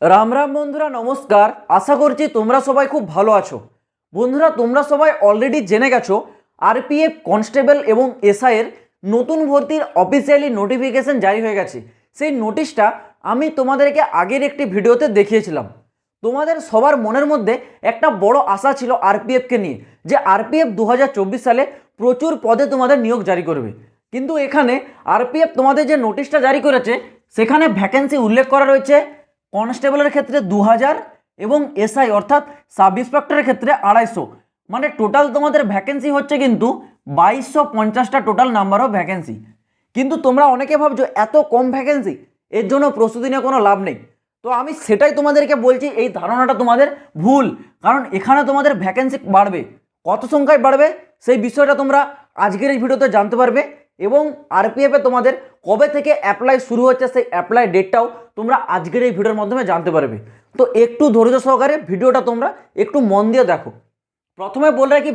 রাম রাম বন্ধুরা, নমস্কার। আশা করছি তোমরা সবাই খুব ভালো আছো। বন্ধুরা, তোমরা সবাই অলরেডি জেনে গেছো আরপিএফ কনস্টেবল এবং এসআই এর নতুন ভর্তির অফিসিয়ালি নোটিফিকেশন জারি হয়ে গেছে। সেই নোটিশটা আমি তোমাদেরকে আগের একটি ভিডিওতে দেখিয়েছিলাম। তোমাদের সবার মনের মধ্যে একটা বড় আশা ছিল আরপিএফকে নিয়ে, যে আরপিএফ 2024 সালে প্রচুর পদে তোমাদের নিয়োগ জারি করবে। কিন্তু এখানে আরপিএফ তোমাদের যে নোটিশটা জারি করেছে সেখানে ভ্যাকেন্সি উল্লেখ করা রয়েছে কনস্টেবলের ক্ষেত্রে 2000 এবং এসআই অর্থাৎ সাব ইন্সপেক্টরের ক্ষেত্রে 250। মানে টোটাল তোমাদের ভ্যাকেন্সি হচ্ছে কিন্তু 2250টা টোটাল নাম্বার অফ ভ্যাকেন্সি। কিন্তু তোমরা অনেকে ভাবছো এত কম ভ্যাকেন্সি, এর জন্য প্রস্তুতি নিয়ে কোনো লাভ নেই। তো আমি সেটাই তোমাদেরকে বলছি, এই ধারণাটা তোমাদের ভুল। কারণ এখানে তোমাদের ভ্যাকেন্সি বাড়বে, কত সংখ্যায় বাড়বে সেই বিষয়টা তোমরা আজকের এই ভিডিওতে জানতে পারবে। এবং আরপিএফে তোমাদের কবে থেকে অ্যাপ্লাই শুরু হচ্ছে সেই অ্যাপ্লাই ডেটটাও তোমরা আজকের এই ভিডিওর মাধ্যমে জানতে পারবে। তো একটু ধৈর্য সহকারে ভিডিওটা তোমরা একটু মন দিয়ে দেখো। প্রথমে বলে রাখি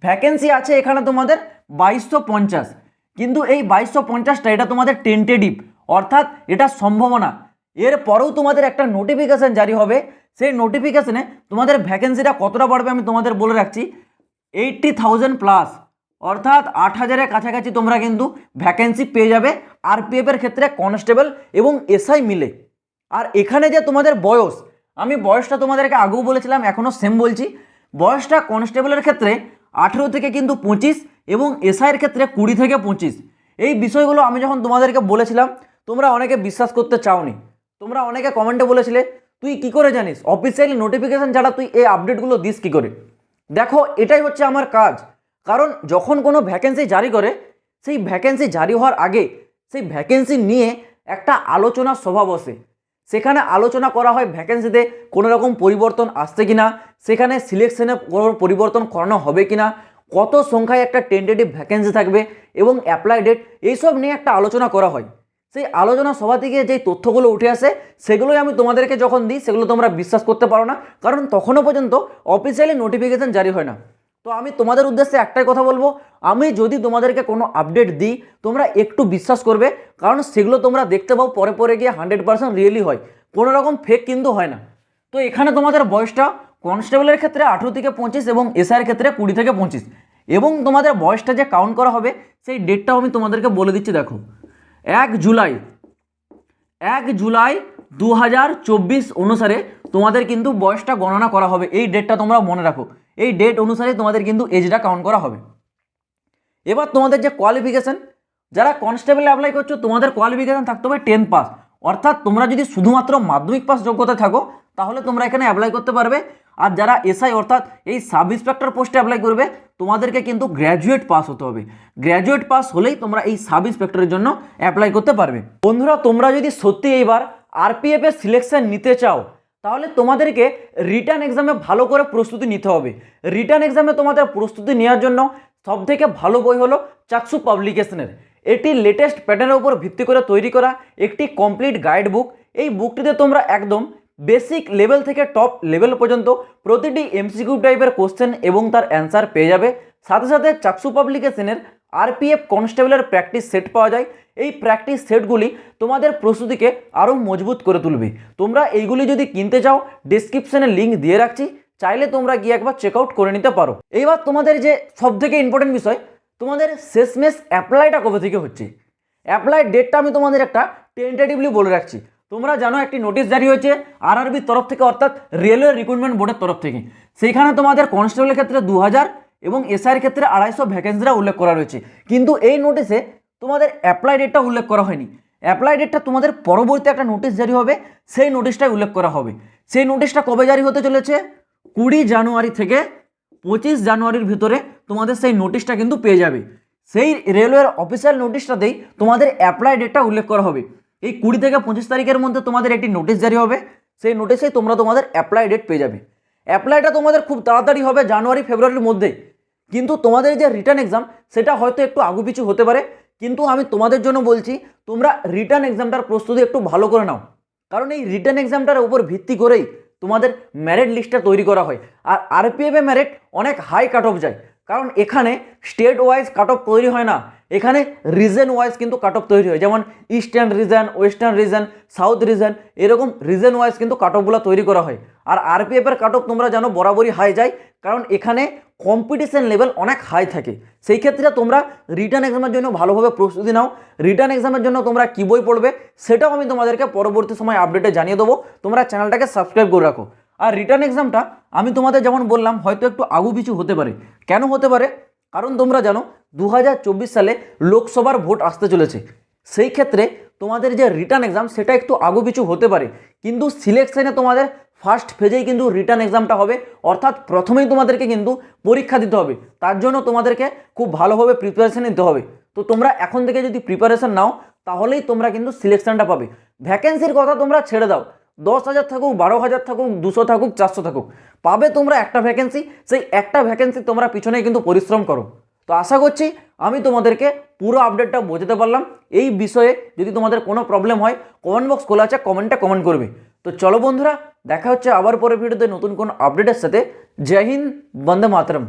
ভ্যাকেন্সি আছে এখানে তোমাদের 2250। কিন্তু এই 2250টা এটা তোমাদের টেন্টেটিভ, অর্থাৎ এটা সম্ভাবনা। এর পরেও তোমাদের একটা নোটিফিকেশান জারি হবে। সেই নোটিফিকেশানে তোমাদের ভ্যাকেন্সিটা কতটা বাড়বে আমি তোমাদের বলে রাখছি। 80,000 প্লাস, অর্থাৎ 8000-এর কাছাকাছি তোমরা কিন্তু ভ্যাকেন্সি পেয়ে যাবে আরপিএফের ক্ষেত্রে কনস্টেবল এবং এসআই মিলে। আর এখানে যে তোমাদের বয়স, আমি বয়সটা তোমাদেরকে আগেও বলেছিলাম, এখনও সেম বলছি। বয়সটা কনস্টেবলের ক্ষেত্রে 18 থেকে কিন্তু 25 এবং এসআইয়ের ক্ষেত্রে 20 থেকে 25। এই বিষয়গুলো আমি যখন তোমাদেরকে বলেছিলাম তোমরা অনেকে বিশ্বাস করতে চাওনি। তোমরা অনেকে কমেন্টে বলেছিলে তুই কি করে জানিস, অফিসিয়ালি নোটিফিকেশান ছাড়া তুই এই আপডেটগুলো দিস কী করে। দেখো, এটাই হচ্ছে আমার কাজ। কারণ যখন কোনো ভ্যাকেন্সি জারি করে, সেই ভ্যাকেন্সি জারি হওয়ার আগে সেই ভ্যাকেন্সি নিয়ে একটা আলোচনা সভা বসে। সেখানে আলোচনা করা হয় ভ্যাকেন্সিতে কোনো রকম পরিবর্তন আসছে কিনা, সেখানে সিলেকশনে কোনো পরিবর্তন করানো হবে কিনা, কত সংখ্যায় একটা টেন্টেটিভ ভ্যাকেন্সি থাকবে এবং অ্যাপ্লাই ডেট, এইসব নিয়ে একটা আলোচনা করা হয়। সেই আলোচনা সভা থেকে যেই তথ্যগুলো উঠে আসে সেগুলোই আমি তোমাদেরকে যখন দিই সেগুলো তোমরা বিশ্বাস করতে পারো না, কারণ তখনও পর্যন্ত অফিসিয়ালি নোটিফিকেশান জারি হয় না। তো আমি তোমাদের উদ্দেশ্যে একটাই কথা বলবো, আমি যদি তোমাদেরকে কোনো আপডেট দিই তোমরা একটু বিশ্বাস করবে, কারণ সেগুলো তোমরা দেখতে পাও পরে পরে গিয়ে 100% রিয়েলি হয়, কোনো রকম ফেক কিন্তু হয় না। তো এখানে তোমাদের বয়সটা কনস্টেবলের ক্ষেত্রে 18 থেকে 25 এবং এসআইয়ের ক্ষেত্রে 20 থেকে 25। এবং তোমাদের বয়সটা যে কাউন্ট করা হবে সেই ডেটটাও আমি তোমাদেরকে বলে দিচ্ছি। দেখো, 1 জুলাই 2024 অনুসারে তোমাদের কিন্তু বয়সটা গণনা করা হবে। এই ডেটটা তোমরা মনে রাখো, এই ডেট অনুসারে তোমাদের কিন্তু এজটা কাউন্ট করা হবে। এবার তোমাদের যে কোয়ালিফিকেশান, যারা কনস্টেবলে অ্যাপ্লাই করছো তোমাদের কোয়ালিফিকেশান থাকতে হবে 10 পাস। অর্থাৎ তোমরা যদি শুধুমাত্র মাধ্যমিক পাস যোগ্যতা থাকো তাহলে তোমরা এখানে অ্যাপ্লাই করতে পারবে। আর যারা এসআই অর্থাৎ এই সাব ইন্সপেক্টর পোস্টে অ্যাপ্লাই করবে তোমাদেরকে কিন্তু গ্র্যাজুয়েট পাস হতে হবে। গ্র্যাজুয়েট পাস হলেই তোমরা এই সাব ইন্সপেক্টরের জন্য অ্যাপ্লাই করতে পারবে। বন্ধুরা, তোমরা যদি সত্যি এইবার আরপিএফ এর সিলেকশন নিতে চাও তাহলে তোমাদেরকে রিটার্ন এক্সামে ভালো করে প্রস্তুতি নিতে হবে। রিটার্ন এক্সামে তোমাদের প্রস্তুতি নেওয়ার জন্য সবথেকে ভালো বই হলো চাক্ষু পাবলিকেশনের। এটি লেটেস্ট প্যাটার্নের উপর ভিত্তি করে তৈরি করা একটি কমপ্লিট গাইড বুক। এই বুকটিতে তোমরা একদম বেসিক লেভেল থেকে টপ লেভেল পর্যন্ত প্রতিটি এমসিকিউ টাইপের কোশ্চেন এবং তার অ্যান্সার পেয়ে যাবে। সাথে সাথে চাক্ষু পাবলিকেশনের আরপিএফ কনস্টেবলের প্র্যাকটিস সেট পাওয়া যায়। এই প্র্যাকটিস সেটগুলি তোমাদের প্রস্তুতিকে আরও মজবুত করে তুলবে। তোমরা এইগুলি যদি কিনতে চাও ডেসক্রিপশনে লিঙ্ক দিয়ে রাখছি, চাইলে তোমরা গিয়ে একবার চেক আউট করে নিতে পারো। এইবার তোমাদের যে সবথেকে ইম্পর্টেন্ট বিষয়, তোমাদের শেষমেশ অ্যাপ্লাইটা কবে থেকে হচ্ছে। অ্যাপ্লাই ডেটটা আমি তোমাদের একটা টেন্টেটিভলি বলে রাখছি। তোমরা জানো একটি নোটিশ জারি হয়েছে আরআরবির তরফ থেকে, অর্থাৎ রেলওয়ে রিক্রুটমেন্ট বোর্ডের তরফ থেকে। সেইখানে তোমাদের কনস্টেবলের ক্ষেত্রে 2000 এবং এসআইয়ের ক্ষেত্রে 250 ভ্যাকেন্সিটা উল্লেখ করা রয়েছে। কিন্তু এই নোটিশে তোমাদের অ্যাপ্লাই ডেটটা উল্লেখ করা হয়নি। অ্যাপ্লাই ডেটটা তোমাদের পরবর্তী একটা নোটিশ জারি হবে, সেই নোটিশটাই উল্লেখ করা হবে। সেই নোটিশটা কবে জারি হতে চলেছে? 20 জানুয়ারি থেকে 25 জানুয়ারির ভিতরে তোমাদের সেই নোটিশটা কিন্তু পেয়ে যাবে। সেই রেলওয়ের অফিসিয়াল নোটিশটাতেই তোমাদের অ্যাপ্লাই ডেটটা উল্লেখ করা হবে। এই 20 থেকে 25 তারিখের মধ্যে তোমাদের একটি নোটিশ জারি হবে, সেই নোটিশেই তোমরা তোমাদের অ্যাপ্লাই ডেট পেয়ে যাবে। অ্যাপ্লাইটা তোমাদের খুব তাড়াতাড়ি হবে, জানুয়ারি ফেব্রুয়ারির মধ্যে। কিন্তু তোমাদের যে রিটার্ন এক্সাম সেটা হয়তো একটু আগুপিছু হতে পারে। কিন্তু আমি তোমাদের জন্য বলছি তোমরা রিটার্ন এক্সামটার প্রস্তুতি একটু ভালো করে নাও, কারণ এই রিটার্ন এক্সামটার উপর ভিত্তি করেই তোমাদের মেরিট লিস্টটা তৈরি করা হয়। আর আরপিএফে মেরিট অনেক হাই কাট অফ যায়। কারণ এখানে স্টেট ওয়াইজ কাট অফ তৈরি হয় না, এখানে রিজন ওয়াইজ কিন্তু কাট অফ তৈরি হয়। যেমন eastern reason, western reason, south reason, এরকম রিজন ওয়াইজ কিন্তু কাট অফগুলো তৈরি করা হয়। আর আরপিএফের কাট অফ তোমরা জানো বরাবরই হাই যায়, কারণ এখানে কম্পিটিশন লেভেল অনেক হাই থাকে। সেই ক্ষেত্রে তোমরা রিটার্ন এক্সামের জন্য ভালোভাবে প্রস্তুতি নাও। রিটার্ন এক্সামের জন্য তোমরা কী বই পড়বে সেটাও আমি তোমাদেরকে পরবর্তী সময় আপডেটে জানিয়ে দেবো। তোমরা চ্যানেলটাকে সাবস্ক্রাইব করে রাখো। আর রিটার্ন এক্সামটা আমি তোমাদের যেমন বললাম হয়তো একটু আগু পিছু হতে পারে। কেন হতে পারে? কারণ তোমরা জানো 2024 সালে লোকসভার ভোট আসতে চলেছে। সেই ক্ষেত্রে তোমাদের যে রিটার্ন এক্সাম সেটা একটু আগু পিছু হতে পারে, কিন্তু সিলেকশনে তোমাদের ফার্স্ট ফেজেই কিন্তু রিটার্ন এক্সামটা হবে, অর্থাৎ প্রথমেই তোমাদেরকে কিন্তু পরীক্ষা দিতে হবে। তার জন্য তোমাদেরকে খুব ভালোভাবে প্রিপারেশন নিতে হবে। তো তোমরা এখন থেকে যদি প্রিপারেশন নাও তাহলেই তোমরা কিন্তু সিলেকশনটা পাবে। ভ্যাকেন্সির কথা তোমরা ছেড়ে দাও, 10,000 থাকুক, 12,000 থাকুক, 200 থাকুক, 400 থাকুক, পাবে তোমরা একটা ভ্যাকেন্সি। সেই একটা ভ্যাকেন্সি তোমরা পিছনে কিন্তু পরিশ্রম করো। তো আশা করছি আমি তোমাদেরকে পুরো আপডেটটা বোঝাতে পারলাম। এই বিষয়ে যদি তোমাদের কোনো প্রবলেম হয় কমেন্ট বক্স খোলা আছে, কমেন্টে কমেন্ট করবে। তো চলো বন্ধুরা, দেখা হচ্ছে আবার পরে ভিডিওতে নতুন কোনো আপডেটের সাথে। জয় হিন্দ, বন্দে মাতরম।